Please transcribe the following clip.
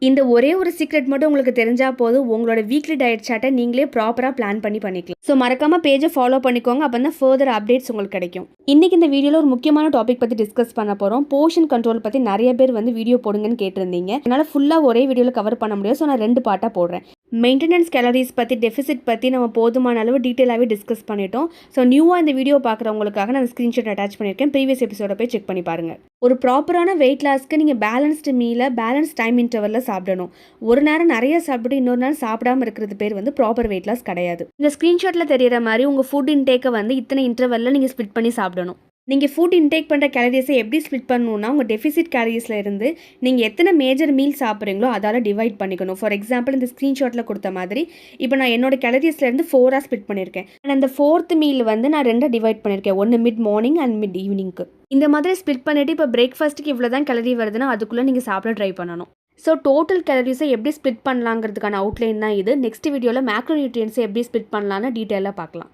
இந்த ஒரே ஒரு சீக்ரெட் மட்டும் உங்களுக்கு தெரிஞ்சா போதும், உங்களோட வீக்லி டயட் சார்ட்டை நீங்களே ப்ராப்பராக பிளான் பண்ணிக்கலாம். ஸோ மறக்காம பேஜை ஃபாலோ பண்ணிக்கோங்க. அப்போ தான் ஃபர்தர் அப்டேட்ஸ் உங்களுக்கு கிடைக்கும். இன்னைக்கு இந்த வீடியோவில் ஒரு முக்கியமான டாபிக் பற்றி டிஸ்கஸ் பண்ண போகிறோம். போர்ஷன் கண்ட்ரோல் பற்றி நிறைய பேர் வீடியோ போடுங்கன்னு கேட்டிருந்தீங்க. என்னால் ஃபுல்லாக ஒரே வீடியோவில் கவர் பண்ண முடியாது. ஸோ நான் 2 பார்ட்டாக போடுறேன். மெயின்டெனன்ஸ் கேலரிஸ் பற்றி, டெஃபிசிட் பற்றி நம்ம போதுமான அளவு டீட்டெயிலாகவே டிஸ்கஸ் பண்ணிட்டோம். ஸோ நியூவாக இந்த வீடியோ பார்க்குறவங்களுக்காக நான் ஸ்க்ரீன்ஷாட் அட்டாச் பண்ணியிருக்கேன். ப்ரீவியஸ் எபிசோட போய் செக் பண்ணி பாருங்கள். ஒரு ப்ராப்பரான வெயிட் லாஸ்க்கு நீங்கள் பேலன்ஸ்டு மீலை பேலன்ஸ் டைம் இன்டர்வலில் சாப்பிடணும். ஒரு நேரம் நிறைய சாப்பிட்டு இன்னொரு நேரம் சாப்பிடாம இருக்கிறது பேர் ப்ராப்பர் வெயிட் லாஸ் கிடையாது. இந்த ஸ்க்ரீன்ஷாட்டில் தெரியிற மாதிரி உங்கள் ஃபுட் இன்டேக்கை இத்தனை இன்டர்வலில் நீங்கள் ஸ்பிட் பண்ணி சாப்பிடணும். நீங்கள் ஃபுட் இன்டேக் பண்ணுற கேலரிஸை எப்படி ஸ்பிட் பண்ணணும்னா, உங்கள் டெஃபிசிட் கேலரிஸில் இருந்து நீங்கள் எத்தனை மேஜர் மீல் சாப்பிட்றீங்களோ அதால் டிவைட் பண்ணிக்கணும். ஃபார் எக்ஸாம்பிள் இந்த ஸ்க்ரீன்ஷாட்டில் கொடுத்த மாதிரி இப்போ நான் என்னோட கேலரிஸ்லேருந்து 4ஆக ஸ்பிட் பண்ணியிருக்கேன். அண்ட் அந்த 4th மீல் நான் 2 டிவைட் பண்ணியிருக்கேன். ஒன்று மிட் மார்னிங் அண்ட் மிட் ஈவினிங்க்கு. இந்த மாதிரி ஸ்பிட் பண்ணிவிட்டு இப்போ பிரேக்ஃபாஸ்ட்டுக்கு இவ்வளோ தான் கேலரி வருதுன்னா அதுக்குள்ளே நீங்கள் சாப்பிட ட்ரை பண்ணணும். ஸோ டோட்டல் கேலரிஸை எப்படி ஸ்பிட் பண்ணலாங்கிறதுக்கான அவுட்லைன் தான் இது. நெக்ஸ்ட் வீடியோவில் மேக்ரோ நியூட்ரியன்ஸை எப்படி ஸ்பிட் பண்ணலான்னு டீட்டெயிலாக பார்க்கலாம்.